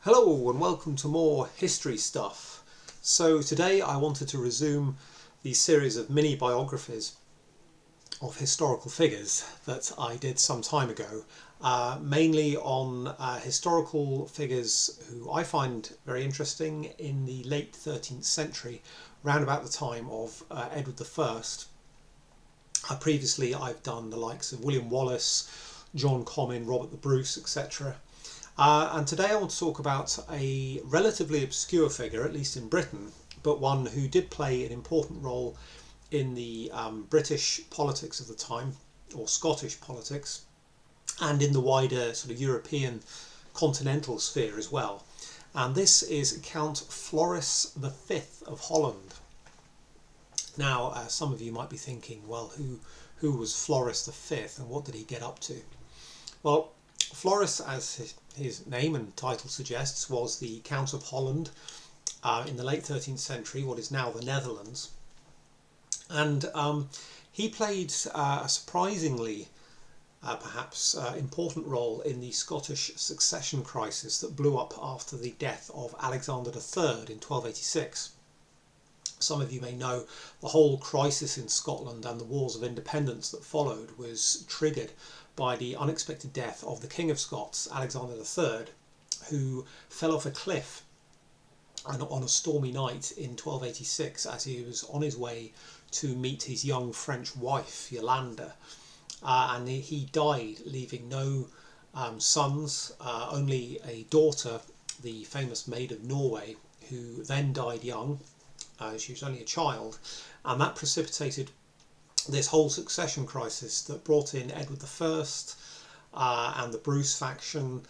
Hello and welcome to more history stuff. So today I wanted to resume the series of mini biographies of historical figures that I did some time ago, mainly on historical figures who I find very interesting in the late 13th century, round about the time of Edward I. Previously I've done the likes of William Wallace, John Comyn, Robert the Bruce, etc. And today I want to talk about a relatively obscure figure, at least in Britain, but one who did play an important role in the British politics of the time, or Scottish politics, and in the wider sort of European continental sphere as well. And this is Count Floris V of Holland. Now, some of you might be thinking, well, who was Floris V and what did he get up to? Well, Floris, as his name and title suggests, was the Count of Holland in the late 13th century, what is now the Netherlands. And he played a surprisingly, perhaps, important role in the Scottish succession crisis that blew up after the death of Alexander III in 1286. Some of you may know the whole crisis in Scotland and the wars of independence that followed was triggered by the unexpected death of the King of Scots, Alexander III, who fell off a cliff on a stormy night in 1286 as he was on his way to meet his young French wife, Yolande. And he died, leaving no sons, only a daughter, the famous Maid of Norway, who then died young. She was only a child, and that precipitated this whole succession crisis that brought in Edward I and the Bruce faction,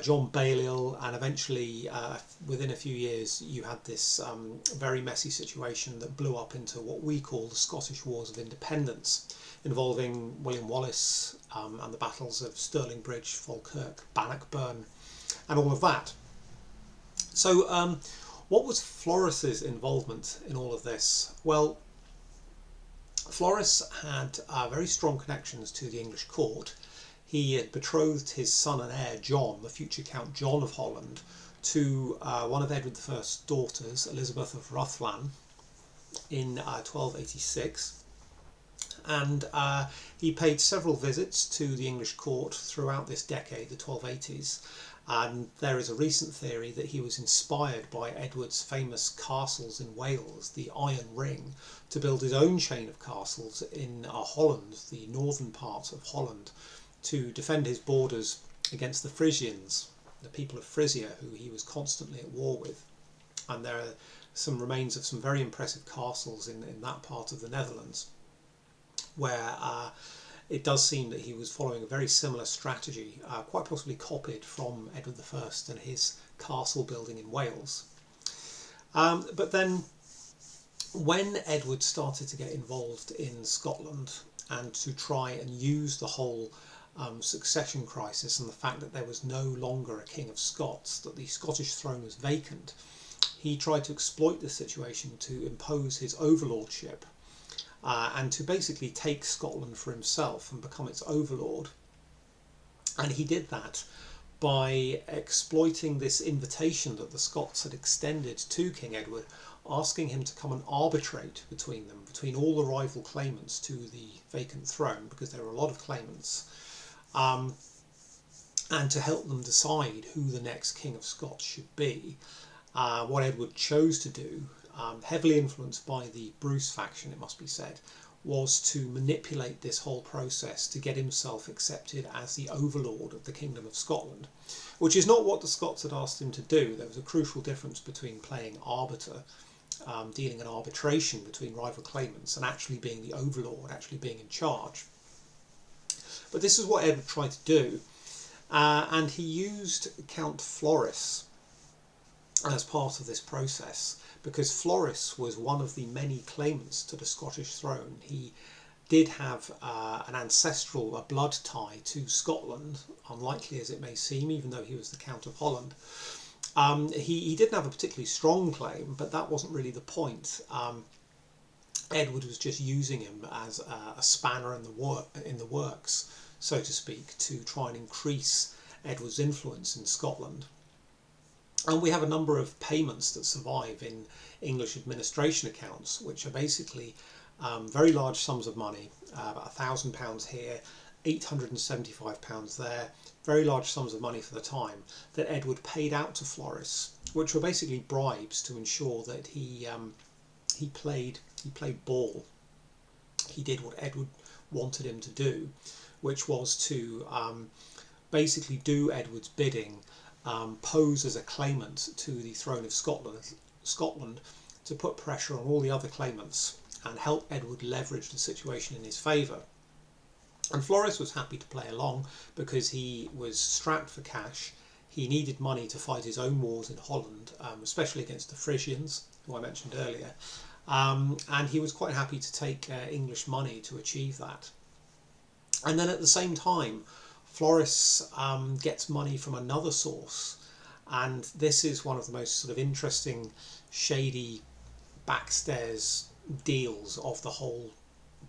John Balliol, and eventually within a few years you had this very messy situation that blew up into what we call the Scottish Wars of Independence, involving William Wallace and the battles of Stirling Bridge, Falkirk, Bannockburn, and all of that. So what was Floris's involvement in all of this? Well, Floris had very strong connections to the English court. He had betrothed his son and heir John, the future Count John of Holland, to one of Edward I's daughters, Elizabeth of Rhuddlan, in 1286. And he paid several visits to the English court throughout this decade, the 1280s. And there is a recent theory that he was inspired by Edward's famous castles in Wales, the Iron Ring, to build his own chain of castles in Holland, the northern part of Holland, to defend his borders against the Frisians, the people of Frisia, who he was constantly at war with. And there are some remains of some very impressive castles in that part of the Netherlands, where it does seem that he was following a very similar strategy, quite possibly copied from Edward I and his castle building in Wales. But then when Edward started to get involved in Scotland and to try and use the whole succession crisis and the fact that there was no longer a King of Scots, that the Scottish throne was vacant, he tried to exploit this situation to impose his overlordship and to basically take Scotland for himself and become its overlord. And he did that by exploiting this invitation that the Scots had extended to King Edward, asking him to come and arbitrate between them, between all the rival claimants to the vacant throne, because there were a lot of claimants, and to help them decide who the next King of Scots should be. What Edward chose to do, heavily influenced by the Bruce faction, it must be said, was to manipulate this whole process to get himself accepted as the overlord of the Kingdom of Scotland, which is not what the Scots had asked him to do. There was a crucial difference between playing arbiter, dealing an arbitration between rival claimants, and actually being the overlord, actually being in charge. But this is what Edward tried to do, and he used Count Floris as part of this process, because Floris was one of the many claimants to the Scottish throne. He did have an ancestral, a blood tie to Scotland, unlikely as it may seem, even though he was the Count of Holland. He didn't have a particularly strong claim, but that wasn't really the point. Edward was just using him as a spanner in the works, so to speak, to try and increase Edward's influence in Scotland. And we have a number of payments that survive in English administration accounts, which are basically very large sums of money, about £1,000 here, £875 there, very large sums of money for the time that Edward paid out to Floris, which were basically bribes to ensure that he played ball. He did what Edward wanted him to do, which was to basically do Edward's bidding, pose as a claimant to the throne of Scotland, to put pressure on all the other claimants and help Edward leverage the situation in his favour. And Floris was happy to play along because he was strapped for cash. He needed money to fight his own wars in Holland, especially against the Frisians, who I mentioned earlier. And he was quite happy to take English money to achieve that. And then at the same time, Floris gets money from another source, and this is one of the most sort of interesting, shady, backstairs deals of the whole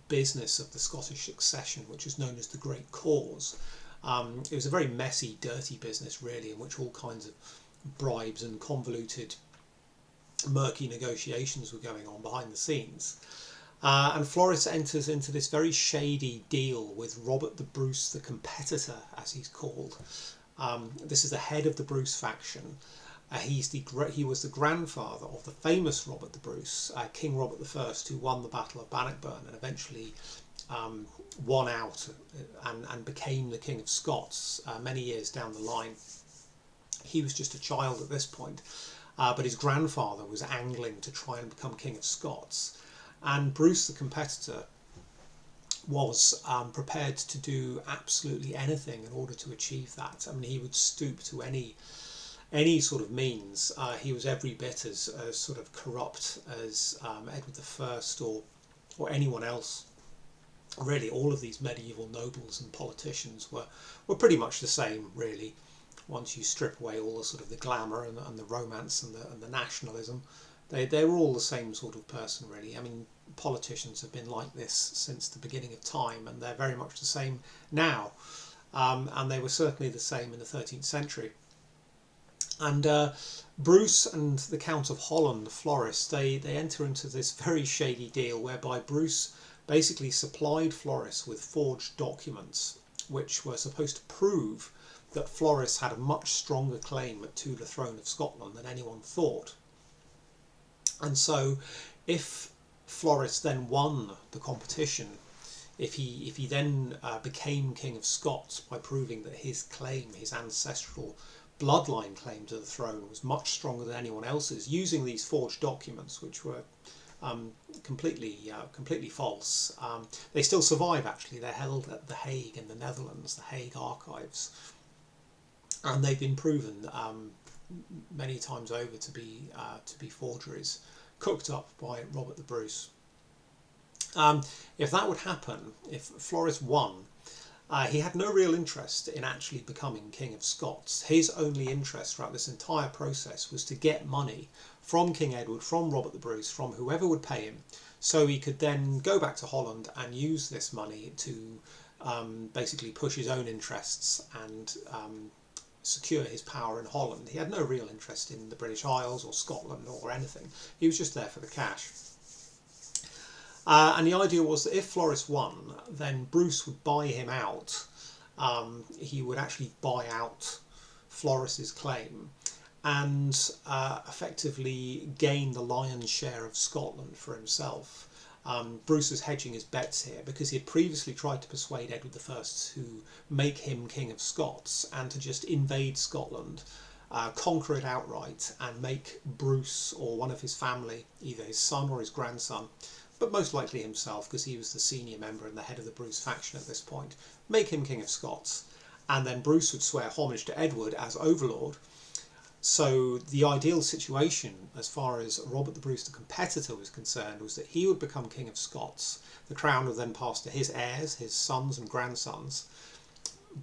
business of the Scottish succession, which is known as the Great Cause. It was a very messy, dirty business, really, in which all kinds of bribes and convoluted, murky negotiations were going on behind the scenes. And Floris enters into this very shady deal with Robert the Bruce, the Competitor, as he's called. This is the head of the Bruce faction. He was the grandfather of the famous Robert the Bruce, King Robert I, who won the Battle of Bannockburn and eventually won out and became the King of Scots many years down the line. He was just a child at this point, but his grandfather was angling to try and become King of Scots. And Bruce the Competitor was prepared to do absolutely anything in order to achieve that. I mean, he would stoop to any sort of means. He was every bit as sort of corrupt as Edward I or anyone else. Really, all of these medieval nobles and politicians were pretty much the same, really. Once you strip away all the sort of the glamour and the romance and the nationalism, they were all the same sort of person, really. I mean, politicians have been like this since the beginning of time, and they're very much the same now. And they were certainly the same in the 13th century. And Bruce and the Count of Holland, Floris, they enter into this very shady deal whereby Bruce basically supplied Floris with forged documents which were supposed to prove that Floris had a much stronger claim to the throne of Scotland than anyone thought. And so if Floris then won the competition, if he then became King of Scots by proving that his claim, his ancestral bloodline claim to the throne, was much stronger than anyone else's, using these forged documents, which were completely false. They still survive, actually. They're held at The Hague in the Netherlands, the Hague Archives, and they've been proven many times over to be forgeries, cooked up by Robert the Bruce. If that would happen, if Floris won, he had no real interest in actually becoming King of Scots. His only interest throughout this entire process was to get money from King Edward, from Robert the Bruce, from whoever would pay him, so he could then go back to Holland and use this money to basically push his own interests and secure his power in Holland. He had no real interest in the British Isles or Scotland or anything. He was just there for the cash. And the idea was that if Floris won, then Bruce would buy him out. He would actually buy out Floris's claim and effectively gain the lion's share of Scotland for himself. Bruce was hedging his bets here because he had previously tried to persuade Edward I to make him King of Scots and to just invade Scotland, conquer it outright, and make Bruce or one of his family, either his son or his grandson, but most likely himself, because he was the senior member and the head of the Bruce faction at this point, make him King of Scots. And then Bruce would swear homage to Edward as overlord. So the ideal situation, as far as Robert the Bruce, the Competitor, was concerned, was that he would become King of Scots. The crown would then pass to his heirs, his sons and grandsons,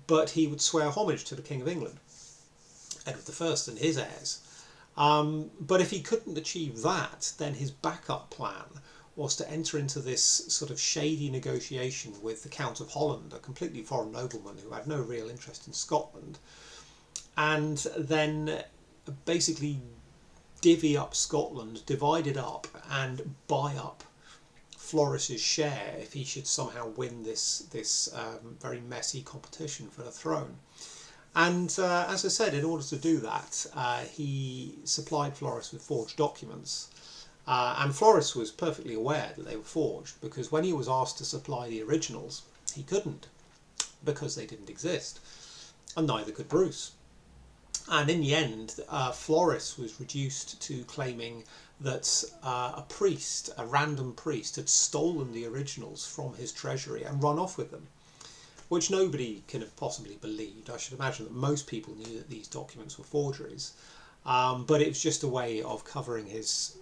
but he would swear homage to the King of England, Edward I, and his heirs. But if he couldn't achieve that, then his backup plan was to enter into this sort of shady negotiation with the Count of Holland, a completely foreign nobleman who had no real interest in Scotland, and then basically divvy up Scotland, divide it up, and buy up Floris's share if he should somehow win this very messy competition for the throne. And as I said, in order to do that, he supplied Floris with forged documents. And Floris was perfectly aware that they were forged, because when he was asked to supply the originals, he couldn't, because they didn't exist, and neither could Bruce. And in the end, Floris was reduced to claiming that a priest, a random priest, had stolen the originals from his treasury and run off with them, which nobody can have possibly believed. I should imagine that most people knew that these documents were forgeries, but it was just a way of covering his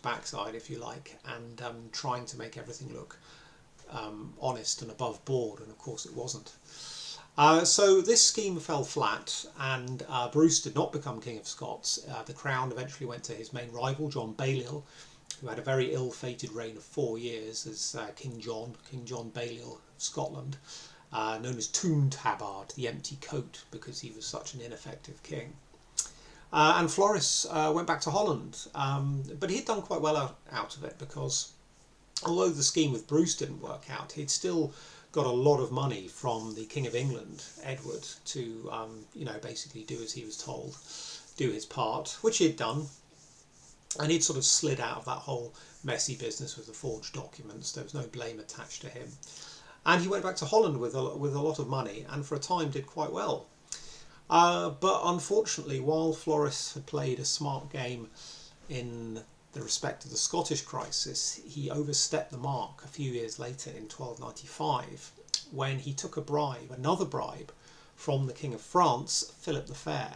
backside, if you like, and trying to make everything look honest and above board, and of course it wasn't. So this scheme fell flat, and Bruce did not become King of Scots. The crown eventually went to his main rival, John Balliol, who had a very ill-fated reign of 4 years as King John Balliol of Scotland, known as Toon Tabard, the empty coat, because he was such an ineffective king. And Floris went back to Holland, but he'd done quite well out of it, because although the scheme with Bruce didn't work out, he'd still got a lot of money from the King of England, Edward, to basically do as he was told, do his part, which he'd done. And he'd sort of slid out of that whole messy business with the forged documents. There was no blame attached to him. And he went back to Holland with a lot of money, and for a time did quite well. But unfortunately, while Floris had played a smart game in the respect of the Scottish crisis, he overstepped the mark a few years later in 1295, when he took another bribe, from the King of France, Philip the Fair,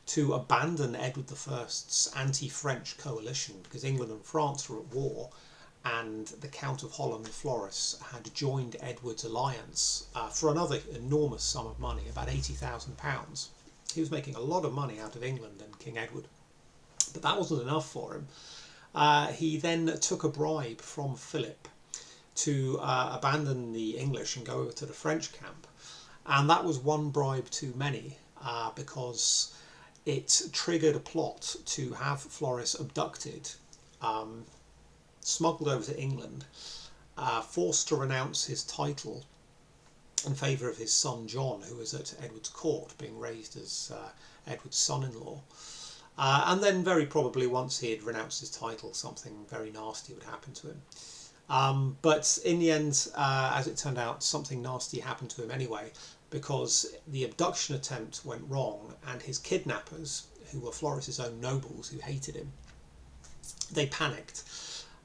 to abandon Edward I's anti-French coalition, because England and France were at war, and the Count of Holland, Floris, had joined Edward's alliance for another enormous sum of money, about £80,000. He was making a lot of money out of England and King Edward, but that wasn't enough for him. He then took a bribe from Philip to abandon the English and go over to the French camp, and that was one bribe too many, because it triggered a plot to have Floris abducted, smuggled over to England, forced to renounce his title in favour of his son John, who was at Edward's court, being raised as Edward's son-in-law. And then very probably once he had renounced his title, something very nasty would happen to him. But in the end, as it turned out, something nasty happened to him anyway, because the abduction attempt went wrong, and his kidnappers, who were Floris's own nobles who hated him, they panicked,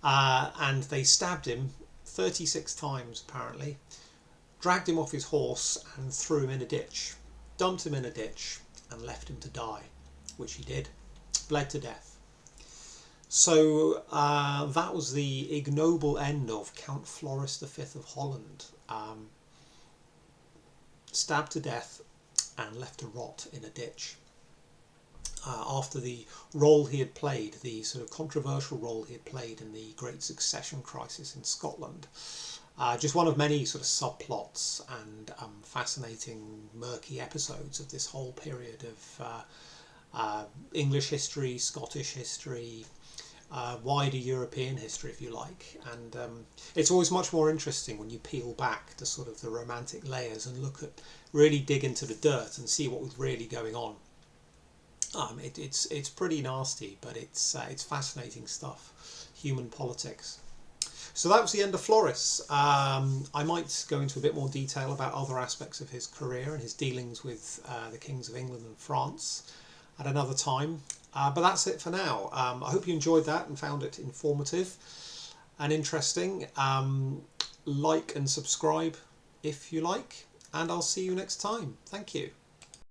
and they stabbed him 36 times apparently, dragged him off his horse and threw him in a ditch, dumped him in a ditch and left him to die, which he did, bled to death. So that was the ignoble end of Count Floris V of Holland, stabbed to death and left to rot in a ditch, after the role he had played, the sort of controversial role he had played in the Great Succession Crisis in Scotland. Just one of many sort of subplots and fascinating, murky episodes of this whole period of English history, Scottish history, wider European history, if you like. And it's always much more interesting when you peel back to sort of the romantic layers and really dig into the dirt and see what was really going on. It's pretty nasty, but it's fascinating stuff, human politics. So that was the end of Floris. I might go into a bit more detail about other aspects of his career and his dealings with the kings of England and France at another time. But that's it for now. I hope you enjoyed that and found it informative and interesting. Like and subscribe if you like, and I'll see you next time. Thank you.